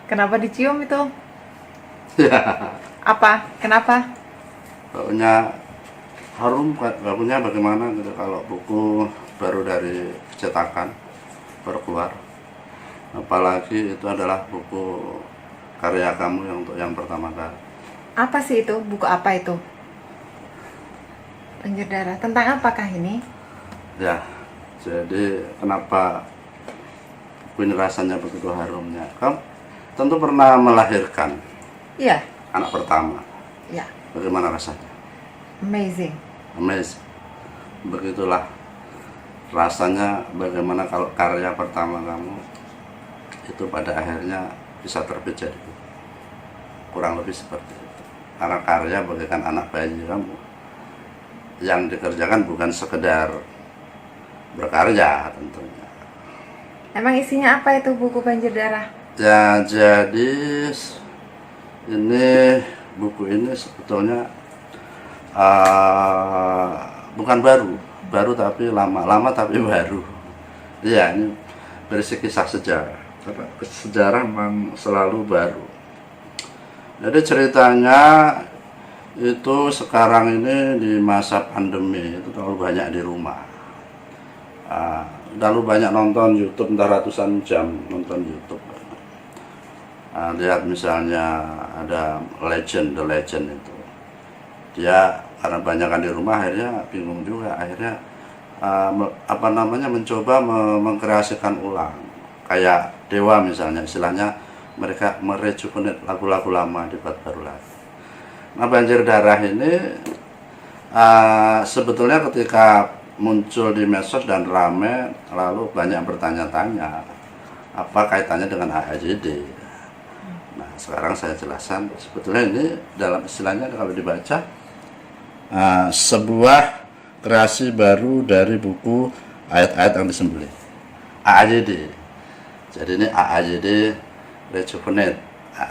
Kenapa dicium itu? Ya, Apa? Kenapa? baunya harum, baunya bagaimana gitu kalau buku baru dari cetakan baru keluar. Apalagi itu adalah buku karya kamu yang untuk yang pertama kali. Apa sih itu? Buku apa itu? Banjir darah. Tentang apakah ini? Ya, jadi kenapa buku ini rasanya begitu harumnya? Kamu tentu pernah melahirkan Iya, anak pertama. ya. Bagaimana rasanya? Amazing. Amazing. Begitulah rasanya bagaimana kalau karya pertama kamu itu pada akhirnya bisa terbit jadi buku. Kurang lebih seperti itu. Karena karya bagaikan anak bayi kamu yang dikerjakan bukan sekedar berkarya tentunya. Emang isinya apa itu buku Banjir Darah? Ya, jadi ini buku ini sebetulnya bukan baru tapi lama tapi baru. Iya, ini berisi kisah sejarah. Karena sejarah memang selalu baru. Jadi ceritanya itu sekarang ini di masa pandemi itu terlalu banyak di rumah. Terlalu banyak nonton YouTube, entah ratusan jam nonton YouTube. Lihat misalnya ada The Legend itu. Dia karena banyakan di rumah akhirnya bingung juga, akhirnya mencoba mengkreasikan ulang. Kayak Dewa misalnya, istilahnya mereka merejuvenate lagu-lagu lama dibuat baru lagi. Nah, Banjir Darah ini sebetulnya ketika muncul di medsos dan rame, lalu banyak bertanya-tanya apa kaitannya dengan AAJD. Nah, sekarang saya jelaskan sebetulnya ini dalam istilahnya kalau dibaca sebuah kreasi baru dari buku ayat-ayat yang disembelih, AAJD. Jadi ini AAJD Rejuvenate,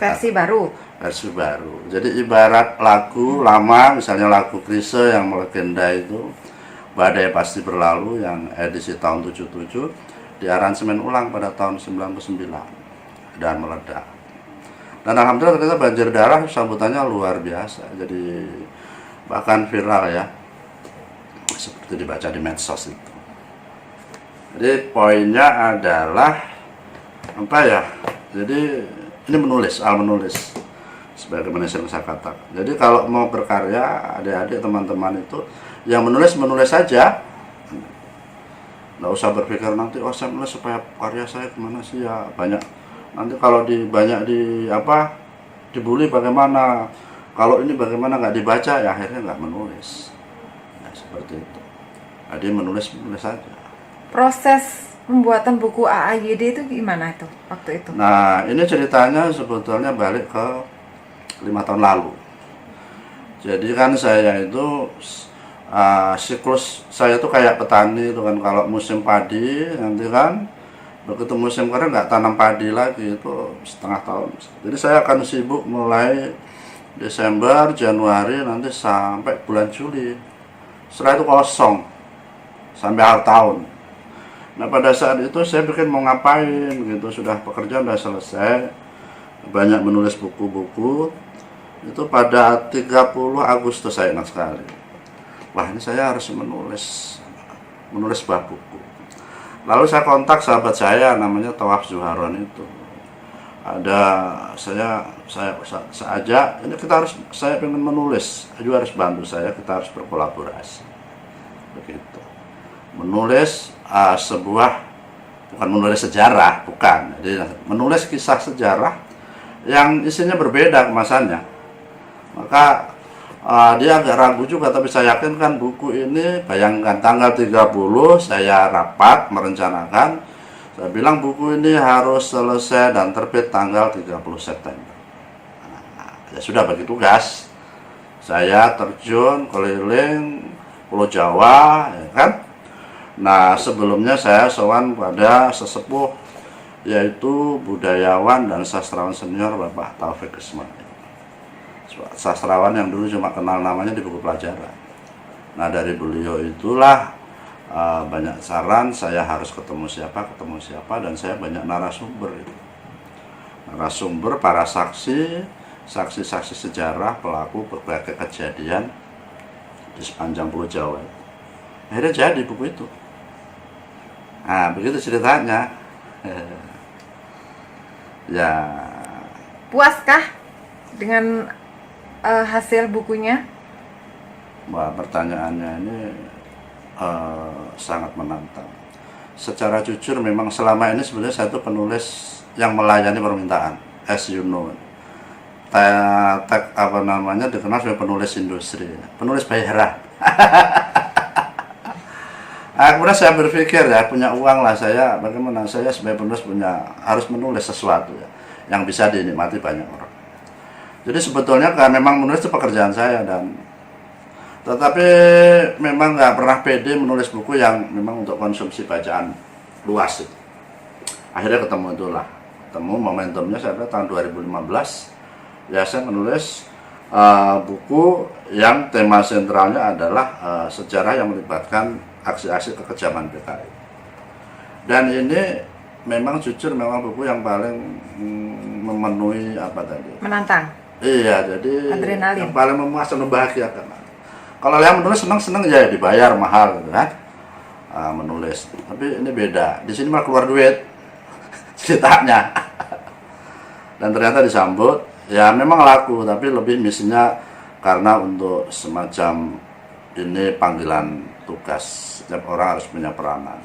Versi baru. versi baru. Jadi ibarat lagu lama, misalnya lagu Chrisye yang melegenda itu, Badai Pasti Berlalu yang edisi tahun 77 diaransemen ulang pada tahun 99 dan meledak. Dan alhamdulillah ternyata Banjir Darah sambutannya luar biasa. Jadi bahkan viral ya, seperti dibaca di medsos itu. Jadi poinnya adalah apa ya? Jadi ini menulis sebagaimana yang saya katakan. Jadi kalau mau berkarya, adik-adik teman-teman itu yang menulis saja. Nggak usah berpikir nanti saya menulis supaya karya saya gimana sih ya, banyak nanti kalau dibully bagaimana, kalau ini bagaimana nggak dibaca ya akhirnya nggak menulis. Nah, seperti itu. Jadi menulis saja. Proses pembuatan buku AAYD itu gimana itu waktu itu? Nah, ini ceritanya sebetulnya balik ke 5 tahun lalu. Jadi kan saya itu siklus saya tuh kayak petani itu kan, kalau musim padi nanti kan begitu musim kering nggak tanam padi lagi itu setengah tahun. Jadi saya akan sibuk mulai Desember, Januari nanti sampai bulan Juli. Setelah itu kosong sampai akhir tahun. Nah, pada saat itu saya pikir mau ngapain gitu, sudah pekerjaan sudah selesai, banyak menulis buku-buku. Itu pada 30 Agustus saya ingat sekali. Wah, ini saya harus menulis sebuah buku. Lalu saya kontak sahabat saya namanya Tawaf Zuharon itu. Saya ajak, ini saya pengen menulis, juga harus bantu saya, kita harus berkolaborasi. Begitu. Menulis bukan menulis sejarah, bukan. Jadi menulis kisah sejarah yang isinya berbeda kemasannya. Maka dia agak ragu juga, tapi saya yakin kan buku ini, bayangkan tanggal 30 saya rapat merencanakan, saya bilang buku ini harus selesai dan terbit tanggal 30 September. Nah, ya sudah bagi tugas. Saya terjun keliling Pulau Jawa, ya kan. Nah, sebelumnya saya sowan pada sesepuh, yaitu budayawan dan sastrawan senior Bapak Taufik Ismail. Sastrawan yang dulu cuma kenal namanya di buku pelajaran. Nah, dari beliau itulah banyak saran, saya harus ketemu siapa, dan saya banyak narasumber itu. Nah, narasumber, para saksi-saksi sejarah, pelaku berbagai kejadian di sepanjang Pulau Jawa. Akhirnya jadi buku itu. Nah, begitu ceritanya. Ya. Puaskah dengan hasil bukunya? Wah, pertanyaannya ini sangat menantang. Secara jujur memang selama ini sebenarnya saya itu penulis yang melayani permintaan, as you know. Dikenal sebagai penulis industri, penulis bayaran. Kemudian saya berpikir ya, punya uang lah saya, bagaimana saya sebagai penulis harus menulis sesuatu ya, yang bisa dinikmati banyak orang. Jadi sebetulnya kan memang menulis itu pekerjaan saya, tetapi memang nggak pernah pede menulis buku yang memang untuk konsumsi bacaan luas itu. Akhirnya ketemu momentumnya saya tahun 2015. Ya, saya menulis buku yang tema sentralnya adalah sejarah yang melibatkan aksi-aksi kekejaman PKI. Dan ini memang jujur buku yang paling memenuhi Menantang. Iya, jadi adrenalin. Yang paling memuaskan, membahagiakan. Kalau yang menulis senang ya dibayar mahal gitu kan, menulis. Tapi ini beda. Di sini malah keluar duit ceritanya. Dan ternyata disambut. Ya memang laku, tapi lebih misinya karena untuk semacam ini panggilan tugas. Setiap orang harus punya peranan,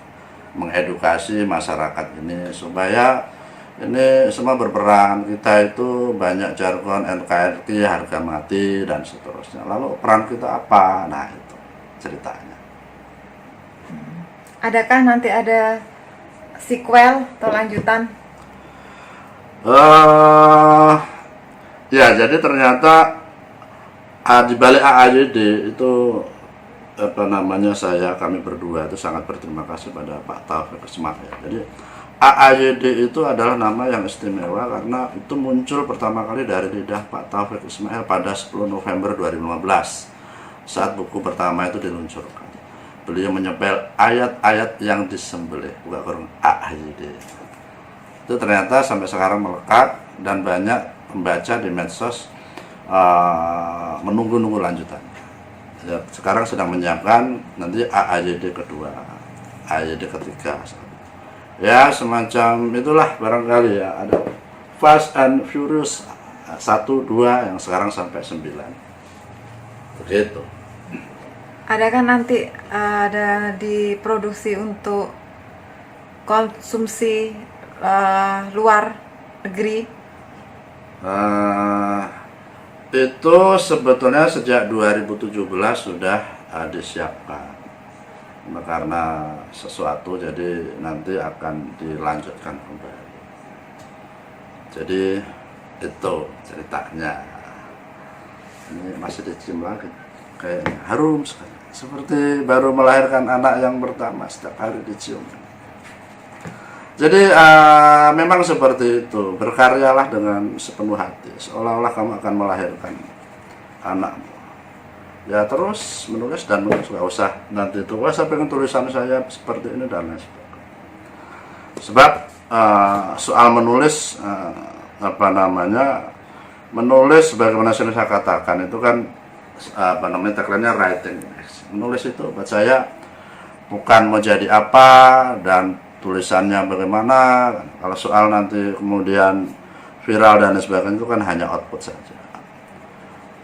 mengedukasi masyarakat ini supaya ini semua berperan. Kita itu banyak jargon NKRI, harga mati dan seterusnya. Lalu peran kita apa? Nah itu ceritanya. Adakah nanti ada sequel atau lanjutan? Ya, jadi ternyata di balik AAYD itu kami berdua itu sangat berterima kasih pada Pak Taufik Ismail. Jadi AAYD itu adalah nama yang istimewa karena itu muncul pertama kali dari lidah Pak Taufik Ismail pada 10 November 2015 saat buku pertama itu diluncurkan. Beliau menyepel ayat-ayat yang disembelih, bukan kurang AAYD. Itu ternyata sampai sekarang melekat dan banyak pembaca di medsos menunggu-nunggu lanjutan. Ya, sekarang sedang menyiapkan nanti AAYD kedua, AAYD ketiga. Ya semacam itulah barangkali ya, ada Fast and Furious 1, 2 yang sekarang sampai 9. Begitu. Adakah nanti ada diproduksi untuk konsumsi luar negeri? Itu sebetulnya sejak 2017 sudah disiapkan. Karena sesuatu jadi nanti akan dilanjutkan kembali. Jadi itu ceritanya. Ini masih dicium lagi, kayak harum sekali, seperti baru melahirkan anak yang pertama, setiap hari dicium. Jadi memang seperti itu, berkaryalah dengan sepenuh hati, seolah-olah kamu akan melahirkan anakmu. Ya terus menulis dan menulis, nggak usah nanti itu, wah saya pengen tulisan saya seperti ini dan lain sebagainya. Sebab soal menulis, menulis sebagaimana saya katakan itu kan tagline-nya writing. Menulis itu buat saya bukan mau jadi apa dan tulisannya bagaimana. Kalau soal nanti kemudian viral dan sebagainya itu kan hanya output saja.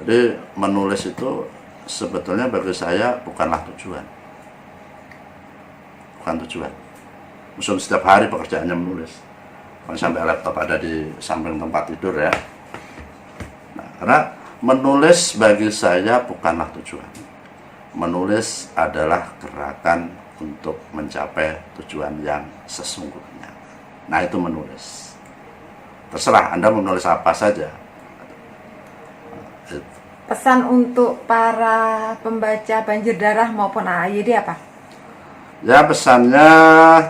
Jadi menulis itu sebetulnya bagi saya bukanlah tujuan. Bukan tujuan. Musuh setiap hari pekerjaannya menulis. Sampai laptop ada di samping tempat tidur ya. Nah, karena menulis bagi saya bukanlah tujuan. Menulis adalah gerakan untuk mencapai tujuan yang sesungguhnya. Nah itu menulis. Terserah Anda menulis apa saja. Pesan untuk para pembaca Banjir Darah maupun AAYD apa? Ya pesannya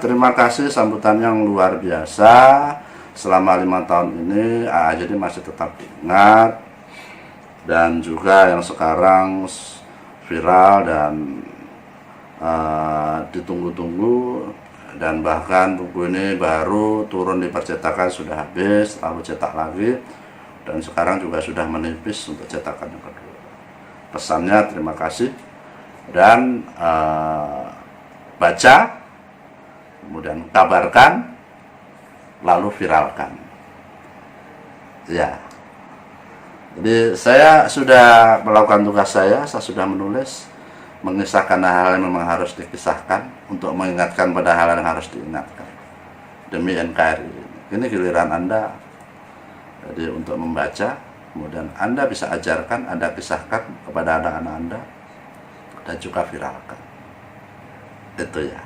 terima kasih sambutan yang luar biasa. Selama 5 tahun ini AAYD masih tetap diingat. Dan juga yang sekarang viral dan ditunggu-tunggu dan bahkan buku ini baru turun di percetakan sudah habis, lalu cetak lagi, dan sekarang juga sudah menipis untuk cetakan yang kedua. Pesannya terima kasih, dan baca, kemudian kabarkan, lalu viralkan. Ya, jadi saya sudah melakukan tugas saya sudah menulis, mengisahkan hal yang memang harus dikisahkan, untuk mengingatkan pada hal yang harus diingatkan demi NKRI. Ini giliran Anda, jadi untuk membaca, kemudian Anda bisa ajarkan, Anda kisahkan kepada anak-anak Anda, dan juga viralkan. Itu ya.